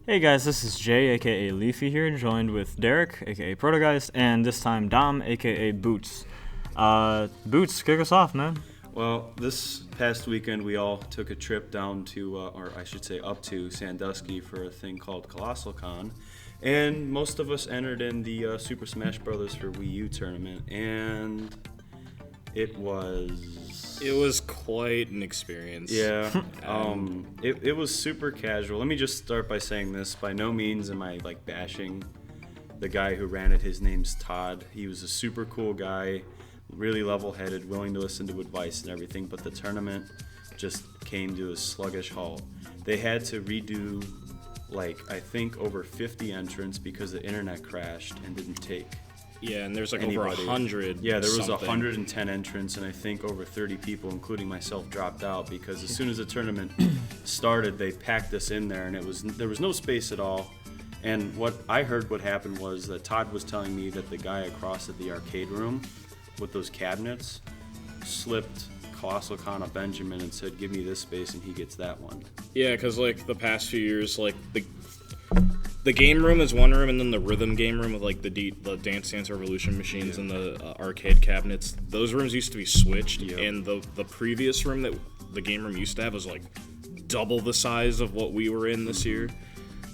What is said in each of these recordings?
Hey guys, this is Jay, aka Leafy here, joined with Derrick, aka Protogeist, and this time Dom, aka Boots. Boots, kick us off, man. Well, this past weekend we all took a trip down to, or I should say up to Sandusky for a thing called ColossalCon, and most of us entered in the Super Smash Bros. For Wii U tournament, and it was quite an experience. Yeah, it was super casual. Let me just start by saying this: by no means am I bashing the guy who ran it. His name's Todd. He was a super cool guy, really level-headed, willing to listen to advice and everything. But the tournament just came to a sluggish halt. They had to redo, I think over 50 entrants because the internet crashed and didn't take. Yeah, and there's anybody. Over 100. Yeah, there was something. 110 entrants, and I think over 30 people, including myself, dropped out because as soon as the tournament started, they packed us in there, and there was no space at all. And what I heard what happened was that Todd was telling me that the guy across at the arcade room with those cabinets slipped ColossalCon a Benjamin and said, "Give me this space," and he gets that one. Yeah, because the past few years, the game room is one room, and then the rhythm game room with the Dance Dance Revolution machines and the arcade cabinets. Those rooms used to be switched, and the previous room that the game room used to have was double the size of what we were in this year.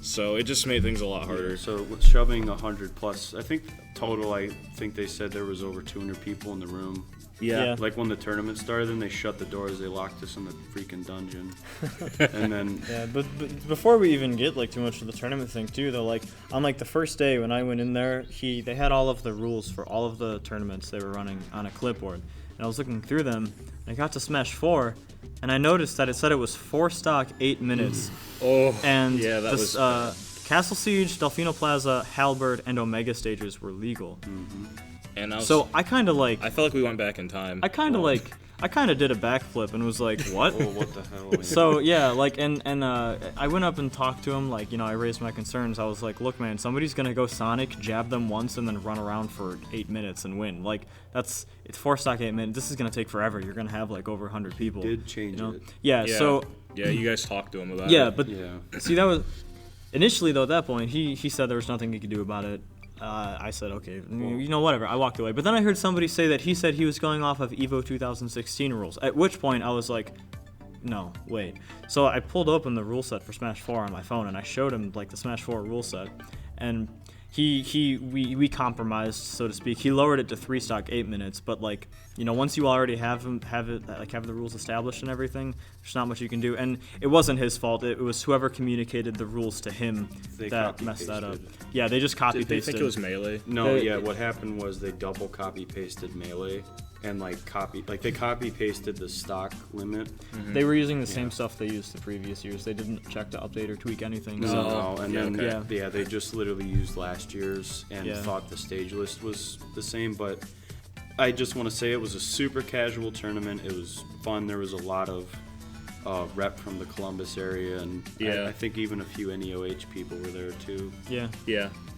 So it just made things a lot harder. Yeah, so shoving 100 plus, I think total, I think they said there was over 200 people in the room. Yeah. When the tournament started, then they shut the doors, they locked us in the freaking dungeon. And then... Yeah, but before we even get too much of the tournament thing too, though, on the first day when I went in there, they had all of the rules for all of the tournaments they were running on a clipboard. And I was looking through them, and I got to Smash 4, and I noticed that it said it was 4 stock, 8 minutes. Oh, and yeah, that was bad. Castle Siege, Delfino Plaza, Halberd, and Omega stages were legal. Mm-hmm. And I kind of I felt like we went back in time. I kind of did a backflip and was like, what? Oh, what the hell? So yeah, I went up and talked to him, I raised my concerns. I was like, look, man, somebody's gonna go Sonic, jab them once, and then run around for 8 minutes and win. It's 4 stock 8 minutes. This is gonna take forever. You're gonna have over 100 people. Did change it. Yeah. So. Yeah, you guys talked to him about it. Yeah, but see, that was initially though. At that point, he said there was nothing he could do about it. I said, okay, whatever. I walked away. But then I heard somebody say that he said he was going off of EVO 2016 rules, at which point I was like, no, wait. So I pulled open the rule set for Smash 4 on my phone, and I showed him, the Smash 4 rule set, and we compromised, so to speak. He lowered it to 3 stock 8 minutes, but once you already have the rules established and everything, there's not much you can do. And it wasn't his fault. It was whoever communicated the rules to him that messed that up. Yeah, they just copy pasted. Did they think it was Melee? No, what happened was they double copy pasted Melee and they copy pasted the stock limit. Mm-hmm. They were using the same stuff they used the previous years. They didn't check to update or tweak anything. They just literally used last year's and thought the stage list was the same. But I just want to say it was a super casual tournament. It was fun. There was a lot of rep from the Columbus area, and I think even a few NEOH people were there too. Yeah.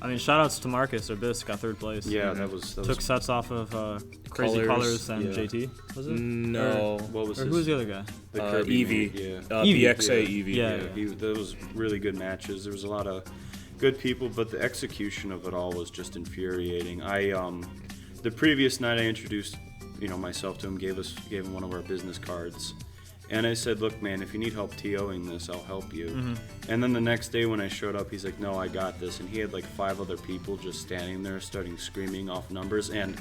I mean, shout-outs to Marcus. Abyss got 3rd place. Yeah, that was took sets off of Crazy Colors and JT. Was it? No. What was who was the other guy? The Kirby Eevee. Eevee. VXA Eevee. Yeah. There was really good matches. There was a lot of good people, but the execution of it all was just infuriating. The previous night I introduced myself to him, gave him one of our business cards. And I said, look, man, if you need help TOing this, I'll help you. Mm-hmm. And then the next day when I showed up, he's like, no, I got this. And he had 5 other people just standing there starting screaming off numbers. And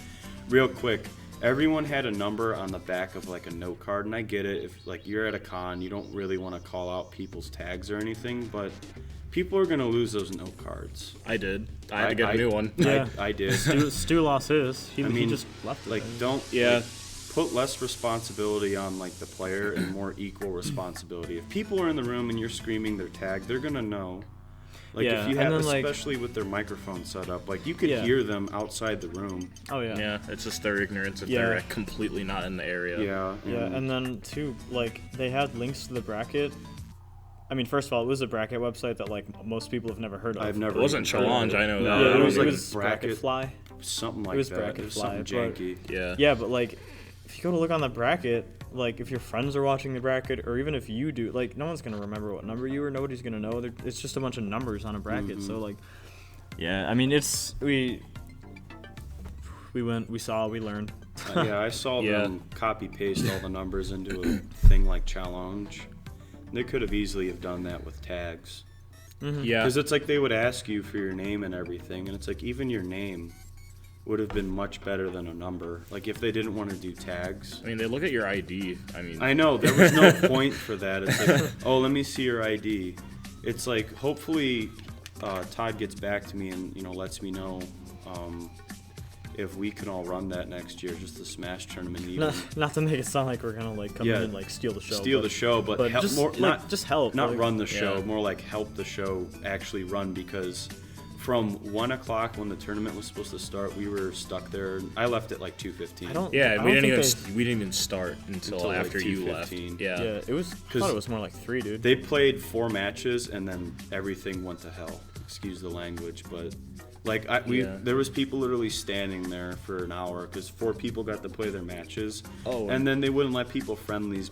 real quick, everyone had a number on the back of a note card. And I get it. If you're at a con, you don't really want to call out people's tags or anything. But people are going to lose those note cards. I did. I had to get a new one. Yeah. I did. Stu lost his. He just left it. Put less responsibility on the player and more equal responsibility. If people are in the room and you're screaming their tag, they're gonna know. If you have, especially with their microphone set up, you could hear them outside the room. Oh yeah. Yeah, it's just their ignorance if they're completely not in the area. Yeah, and then too, they had links to the bracket. I mean, first of all, it was a bracket website that most people have never heard of. I've never. It wasn't Challenge, I know that. Yeah, it was Bracket Fly. Something like it was that. Bracket It was Fly, something janky. Yeah, but if you go to look on the bracket, like if your friends are watching the bracket, or even if you do, like no one's gonna remember what number you were. Nobody's gonna know. It's just a bunch of numbers on a bracket. So like, yeah, I mean we went, we saw, we learned. Yeah, I saw them copy paste all the numbers into a thing like challenge. They could have easily have done that with tags. Yeah, because it's like they would ask you for your name and everything, and it's like even your name would have been much better than a number. Like if they didn't want to do tags. I mean, they look at your ID. I know there was no point for that. It's like, oh, let me see your ID. It's like hopefully Todd gets back to me and lets me know if we can all run that next year, just the Smash tournament. Even. Not to make it sound like we're gonna like come in and like steal the show. But help, just, more, like, just help. Not like, run the show, more like help the show actually run, because from 1 o'clock when the tournament was supposed to start, we were stuck there. I left at like 2:15. Yeah, we didn't even start until after like you left. Yeah, it was. I thought it was more like 3, dude. They played 4 matches and then everything went to hell. Excuse the language, but like there was people literally standing there for an hour because 4 people got to play their matches. Oh, and then they wouldn't let people play friendlies.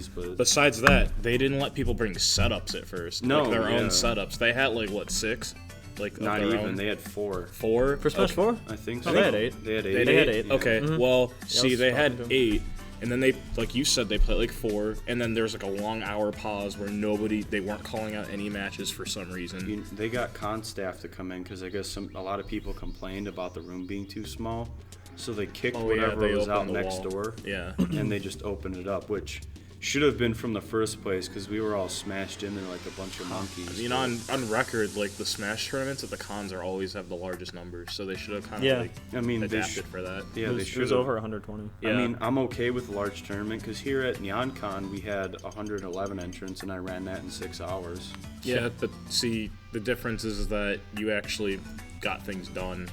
But besides that, they didn't let people bring setups at first. No, like their own setups. They had like what, 6? Like not even. Own? They had 4. 4 for Smash 4? I think so. They had 8. They had 8. They had 8. Okay. Mm-hmm. Well, see, they had 8, and then they, like you said, they played like 4, and then there's like a long hour pause where they weren't calling out any matches for some reason. They got con staff to come in because I guess a lot of people complained about the room being too small, so they kicked whatever was out next door. Yeah. And they just opened it up, which should have been from the first place because we were all smashed in there like a bunch of monkeys. I mean, on record, like the Smash tournaments at the cons always have the largest numbers, so they should have kind of adapted for that. Yeah, they should. It was over 120. Yeah. I mean, I'm okay with a large tournament because here at NeonCon we had 111 entrants and I ran that in 6 hours. Yeah, but see, the difference is that you actually got things done.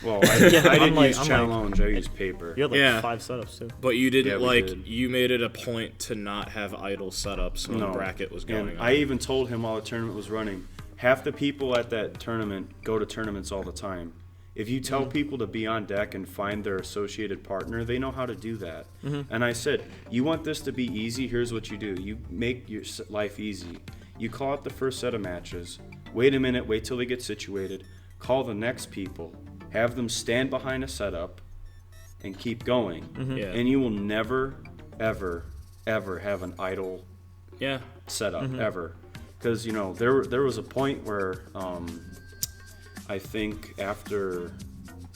Well, I didn't use challenge. I used paper. You had 5 setups too. But you didn't you made it a point to not have idle setups when the bracket was going on. I even told him while the tournament was running, half the people at that tournament go to tournaments all the time. If you tell people to be on deck and find their associated partner, they know how to do that. And I said, you want this to be easy? Here's what you do. You make your life easy. You call out the first set of matches. Wait a minute. Wait till they get situated. Call the next people. Have them stand behind a setup and keep going. And you will never, ever, ever have an idle setup, ever. Because, there was a point where I think after,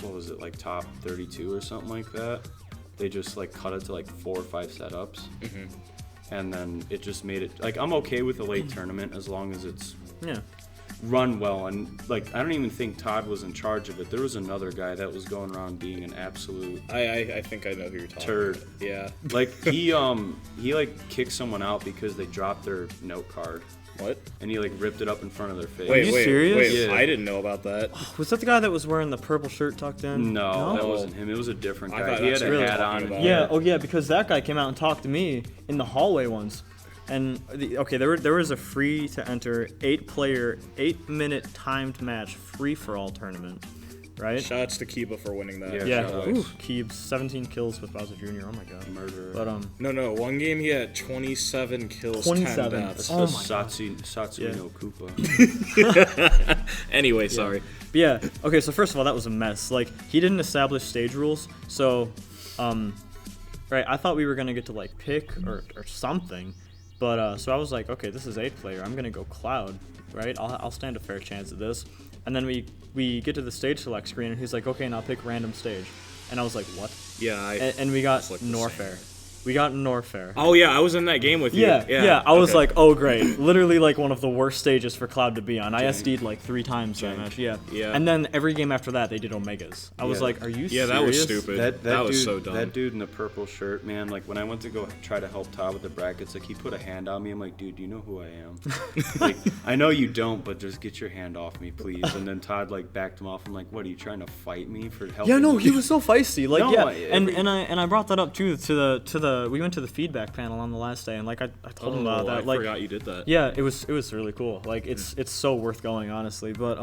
what was it, like top 32 or something like that, they just like cut it to like 4 or 5 setups. And then it just made it, like I'm okay with a late tournament as long as it's run well, and like I don't even think Todd was in charge of it. There was another guy that was going around being an absolute I think I know who you're talking turd. about. Yeah. Like he like kicked someone out because they dropped their note card. What? And he like ripped it up in front of their face. Wait, serious? Yeah. I didn't know about that. Was that the guy that was wearing the purple shirt tucked in? No, that wasn't him. It was a different I guy. thought He had that's a really hat talking on. about. Yeah. Oh yeah, because that guy came out and talked to me in the hallway once. And there was a free to enter 8-player, 8-minute timed match free for all tournament, right? Shouts to Kiba for winning that. Yeah. Ooh, Keebs, 17 kills with Bowser Jr. Oh my god. Murderer. But No. One game he had 27 kills, 27. 10 deaths. Oh my Satsui no Koopa. Anyway, sorry. But yeah. Okay. So first of all, that was a mess. Like he didn't establish stage rules, so right. I thought we were gonna get to like pick or something. But so I was like, okay, this is 8-player. I'm gonna go Cloud, right? I'll stand a fair chance at this. And then we get to the stage select screen, and he's like, okay, now pick random stage. And I was like, what? Yeah. And we got Norfair. We got Norfair. Oh yeah, I was in that game with you. Yeah. I was like, oh great, literally like one of the worst stages for Cloud to be on. I SD'd like 3 times that match. Yeah. And then every game after that, they did Omegas. I was like, are you serious? Yeah, that was stupid. That was dude, so dumb. That dude in the purple shirt, man. Like when I went to go try to help Todd with the brackets, like he put a hand on me. I'm like, dude, you know who I am? Like I know you don't, but just get your hand off me, please. And then Todd like backed him off. I'm like, what are you trying to fight me for helping? Yeah, no, me? he was so feisty. Like No, and I brought that up too to the we went to the feedback panel on the last day, and like I told him about that. I forgot you did that. Yeah, it was really cool. Like it's so worth going, honestly. But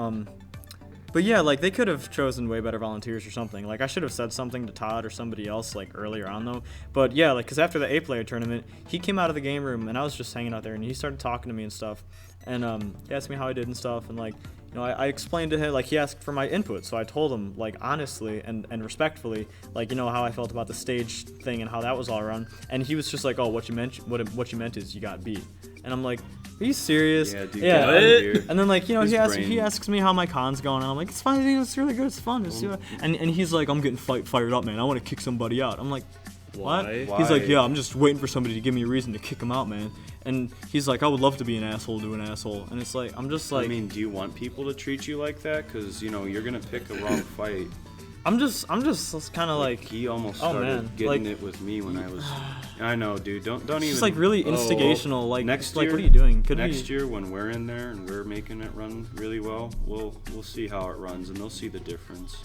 But yeah, like they could have chosen way better volunteers or something. Like I should have said something to Todd or somebody else like earlier on though. But yeah, like because after the 8-player tournament, he came out of the game room and I was just hanging out there and he started talking to me and stuff. And he asked me how I did and stuff. And like, you know, I explained to him, like he asked for my input. So I told him like honestly and respectfully, like, you know, how I felt about the stage thing and how that was all around. And he was just like, oh, what you meant is you got beat. And I'm like, are you serious? Yeah, dude. Yeah. And then like, you know, His he asks me how my con's going, and I'm like, it's fine, dude, it's really good, it's fun. And he's like, I'm getting fired up, man. I want to kick somebody out. I'm like, what? Why? He's like, yeah, I'm just waiting for somebody to give me a reason to kick him out, man. And he's like, I would love to be an asshole to an asshole. And it's like, I'm just like, I mean, do you want people to treat you like that? Because, you know, you're going to pick a wrong fight. I'm just kind of like, he almost oh, started man. getting Like, it with me when I was. I know, dude. Don't even. just like really instigational. Like, next like year, what are you doing? Next year when we're in there and we're making it run really well, we'll see how it runs and they'll see the difference.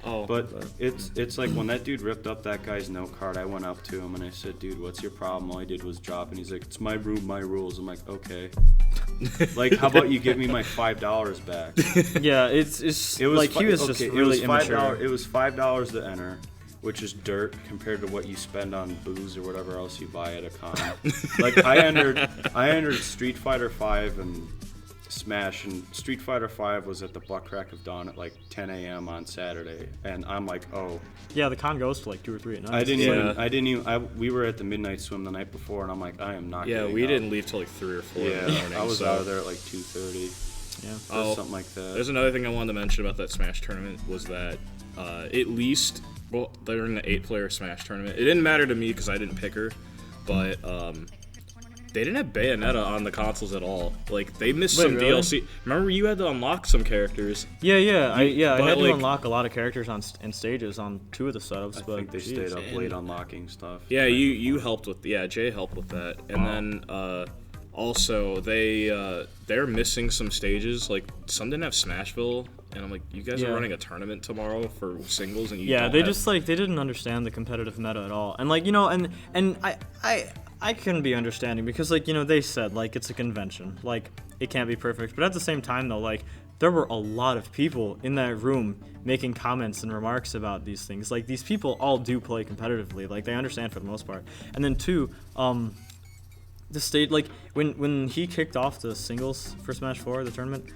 But it's like when that dude ripped up that guy's note card, I went up to him and I said, dude, what's your problem? All he did was drop, and he's like, it's my room, my rules. I'm like, okay. Like, how about you give me my $5 back? Yeah, it was like he was just really immature. It was $5 to enter, which is dirt compared to what you spend on booze or whatever else you buy at a con. Like I entered Street Fighter V and Smash, and Street Fighter V was at the butt crack of dawn at like 10 a.m. on Saturday, and I'm like, oh. Yeah, the con goes to like 2 or 3 at night. I didn't even. We were at the midnight swim the night before, and I'm like, I am not. Yeah, getting we up. didn't leave till like 3 or 4 in the morning. I was out of there at like 2:30. Yeah. Or something like that. There's another thing I wanted to mention about that Smash tournament was that at least, well, during the 8-player Smash tournament, it didn't matter to me because I didn't pick her, but they didn't have Bayonetta on the consoles at all. Like, they missed some really? DLC. Remember, you had to unlock some characters. Yeah, I had to like, unlock a lot of characters in stages on 2 of the setups. I but think they stayed up late unlocking stuff. Yeah, you helped with. Yeah, Jay helped with that, and then also they're missing some stages. Like, some didn't have Smashville, and I'm like, you guys are running a tournament tomorrow for singles, and you don't they have... just like they didn't understand the competitive meta at all, and like, you know, and I couldn't be understanding because, like, you know, they said like it's a convention, like it can't be perfect, but at the same time though, like there were a lot of people in that room making comments and remarks about these things. Like, these people all do play competitively, like they understand for the most part. And then two, the stage, like when he kicked off the singles for Smash 4, the tournament,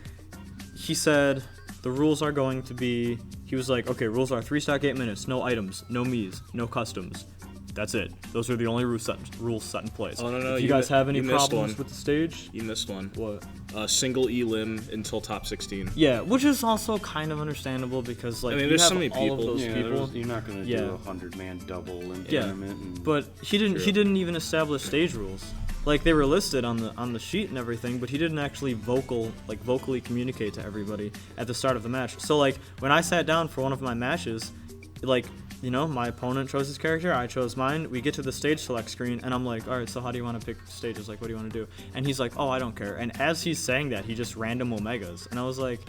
he said the rules are going to be, he was like, okay, rules are 3-stock 8 minutes, no items, no Miis, no customs. That's it. Those are the only rules set in place. Oh, no, if you guys have any missed problems one. with the stage, You missed one. what? Single elim until top 16. Yeah, which is also kind of understandable because, like, I mean, you there's have so many all of people. those people. You're not gonna do a 100-man double in tournament. And But he didn't even establish stage rules. Like, they were listed on the sheet and everything, but he didn't actually vocally communicate to everybody at the start of the match. So, like, when I sat down for one of my matches, like, you know, my opponent chose his character, I chose mine. We get to the stage select screen, and I'm like, all right, so how do you want to pick stages? Like, what do you want to do? And he's like, oh, I don't care. And as he's saying that, he just random Omegas. And I was like,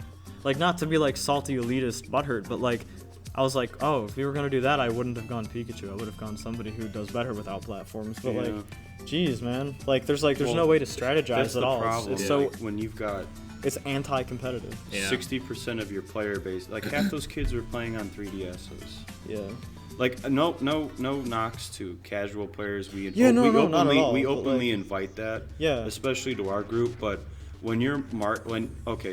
not to be like salty elitist butthurt, but like, I was like, oh, if we were gonna do that, I wouldn't have gone Pikachu. I would have gone somebody who does better without platforms. But like, geez, man, like, there's no way to strategize that's at the all. problem. It's Like, when you've got it's anti-competitive. Yeah. 60% of your player base, like half those kids were playing on 3DSs. Yeah. Like, no knocks to casual players. We not at all, we but, openly like, invite that. Yeah. Especially to our group. But when you're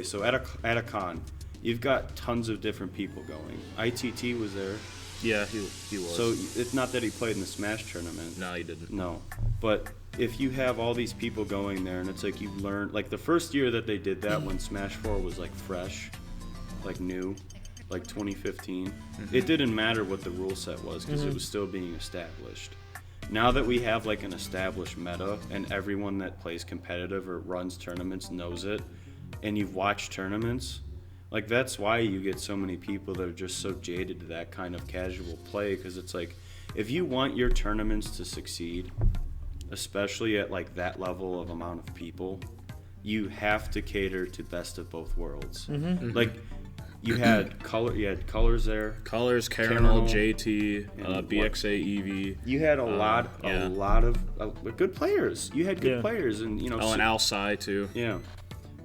so at a con, you've got tons of different people going. ITT was there. Yeah, he was. So it's not that he played in the Smash tournament. No, he didn't. No, but if you have all these people going there, and it's like you learn, like the first year that they did that when Smash 4 was like fresh, like new, like 2015, it didn't matter what the rule set was because it was still being established. Now that we have like an established meta and everyone that plays competitive or runs tournaments knows it, and you've watched tournaments, like that's why you get so many people that are just so jaded to that kind of casual play, because it's like, if you want your tournaments to succeed, especially at like that level of amount of people, you have to cater to best of both worlds. Like you had colors there, Colors, Caramel, JT, BXA, Eevee. you had a lot of good players. You had good players, and you know. And Alcai too. Yeah,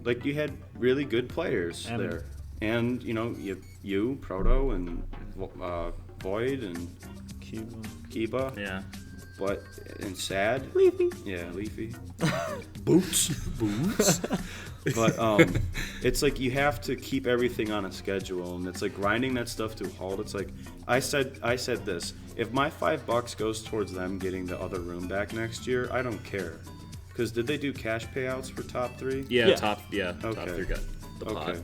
like you had really good players there. And you Proto and Void and Kiba. Yeah. But and Sad. Leafy. Yeah, Leafy. Boots. But it's like you have to keep everything on a schedule, and it's like grinding that stuff to a halt. It's like I said this: if my $5 goes towards them getting the other room back next year, I don't care. Because did they do cash payouts for top 3? Yeah, Yeah. top 3 got the pot.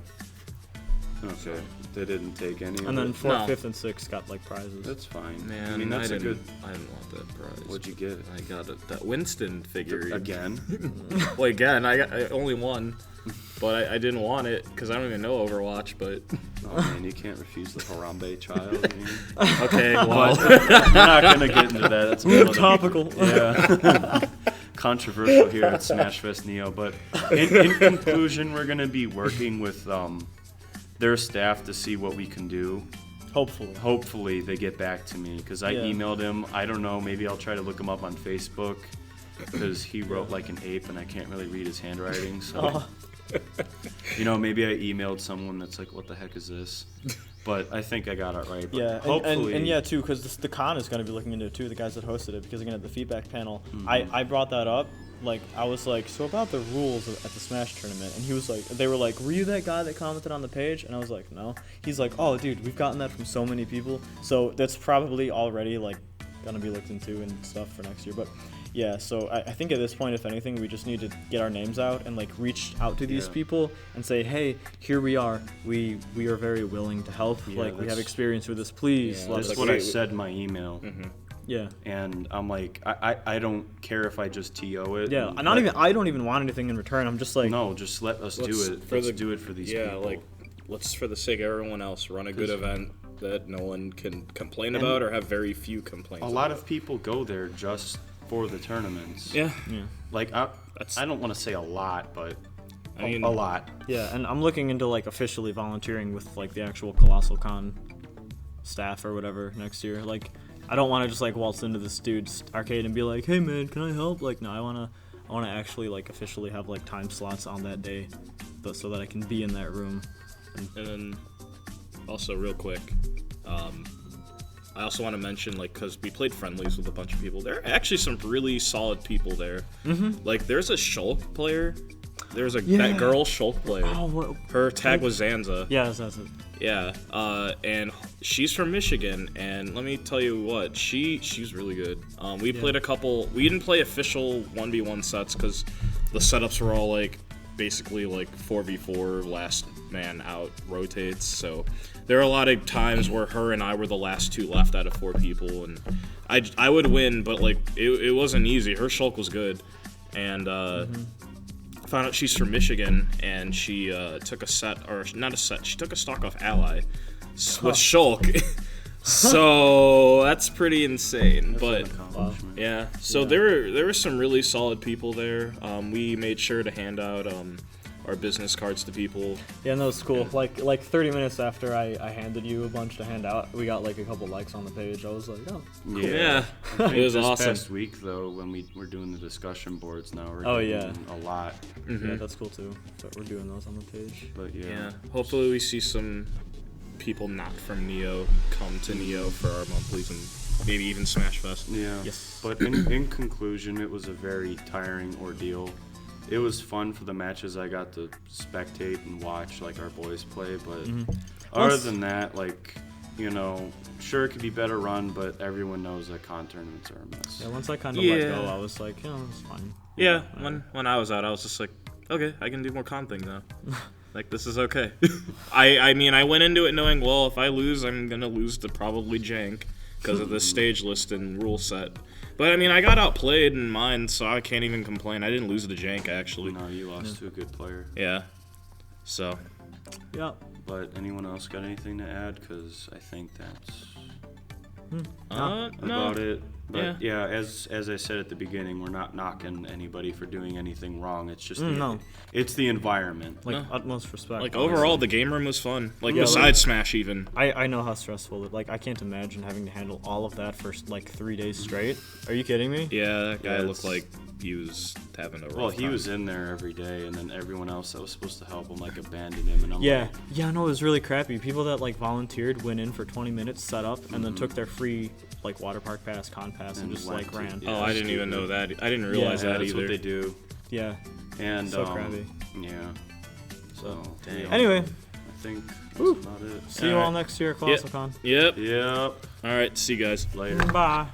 Okay. They didn't take any. And of then it. 4th, 5th, and 6th got like prizes. That's fine. Man, I mean, that's a good. I didn't want that prize. What'd you get? I got that Winston figure Again? Well, again, I only won, but I didn't want it because I don't even know Overwatch. But Oh man, you can't refuse the Harambe child. I mean. okay, well, We're not gonna get into that. That's another- Topical. Yeah. Controversial here at Smash Fest Neo, but in conclusion, we're gonna be working with their staff to see what we can do. Hopefully they get back to me because I emailed him. I don't know. Maybe I'll try to look him up on Facebook because he wrote like an ape and I can't really read his handwriting. So, maybe I emailed someone that's like, "What the heck is this?" But I think I got it right. But Yeah, hopefully. and yeah, too, because the con is going to be looking into it too. The guys that hosted it, because again, at the feedback panel, I brought that up. Like, I was like, so about the rules at the Smash tournament, and he was like, they were like, were you that guy that commented on the page? And I was like, no. He's like, oh, dude, we've gotten that from so many people, so that's probably already like gonna be looked into and stuff for next year. But yeah, so I think at this point, if anything, we just need to get our names out and like reach out to these people and say, hey, here we are. We are very willing to help. Yeah, like, we have experience with this. Please. Yeah, let us That's like, what I we- said in my email. Yeah. And I'm like, I don't care if I just TO it. Yeah. and I don't even want anything in return. I'm just like, No, just let us do it. Let's do it for these people. like, let's for the sake of everyone else run a good event that no one can complain about or have very few complaints. A lot of people go there just for the tournaments. Yeah. Like I don't want to say a lot, but I mean, a lot. yeah. And I'm looking into like officially volunteering with like the actual ColossalCon staff or whatever next year. Like, I don't want to just like waltz into this dude's arcade and be like, hey man, can I help? Like, no, I want to actually like officially have like time slots on that day, so that I can be in that room. And then also real quick, I also want to mention, like, because we played friendlies with a bunch of people. There are actually some really solid people there. Like, there's a Shulk player. There's that girl Shulk player. Oh, Her tag was Zanza. yeah, that's it. Yeah, and she's from Michigan, and let me tell you what, she's really good. We played a couple. We didn't play official 1v1 sets because the setups were all like basically like 4v4 last man out rotates. So there are a lot of times where her and I were the last two left out of 4 people, and I would win, but like it wasn't easy. Her Shulk was good, and found out she's from Michigan, and she took a set, or not a set, she took a stock off Ally with Shulk. So that's pretty insane. But yeah, so there were some really solid people there. We made sure to hand out our business cards to people. Yeah, and that was cool. Like 30 minutes after I handed you a bunch to hand out, we got like a couple likes on the page. I was like, oh, cool. Yeah, I think it was this awesome. past week though, when we were doing the discussion boards now, we're doing a lot. Yeah, that's cool too. So we're doing those on the page. But Yeah, hopefully we see some people not from Neo come to Neo for our monthlies and maybe even Smash Fest. Yeah. Yes. But in conclusion, it was a very tiring ordeal. It was fun for the matches I got to spectate and watch, like our boys play. But other than that, like, sure it could be better run, but everyone knows that con tournaments are a mess. Yeah, once I kind of let go, I was like, it's fine. Yeah, when I was out, I was just like, okay, I can do more con things now. Like, this is okay. I mean, I went into it knowing, well, if I lose, I'm going to lose to probably Jank because of the stage list and rule set. But, I mean, I got outplayed in mine, so I can't even complain. I didn't lose to Jank, actually. No, you lost to a good player. Yeah. So. Yeah. But anyone else got anything to add? Because I think that's No. about it. But yeah, as I said at the beginning, we're not knocking anybody for doing anything wrong. It's just it's the environment. Like utmost respect. Like honestly. overall, the game room was fun. Like Yeah, besides Smash, even. I know how stressful it. Like I can't imagine having to handle all of that for like 3 days straight. Are you kidding me? Yeah, that guy Yeah, looked like he was having a rough Well, he time. was in there every day, and then everyone else that was supposed to help him like abandoned him. And I'm Yeah, like, yeah, no, it was really crappy. People that like volunteered went in for 20 minutes, set up, and then took their free like water park pass, con pass, and just like ran. yeah. Oh, I didn't even know that. I didn't realize yeah, that that's either. what they do. Yeah. And So crappy. Yeah. So yeah, anyway, I think that's about it. see you all next year at ColossalCon. Yep. Yep. All right. See you guys. Later. Bye.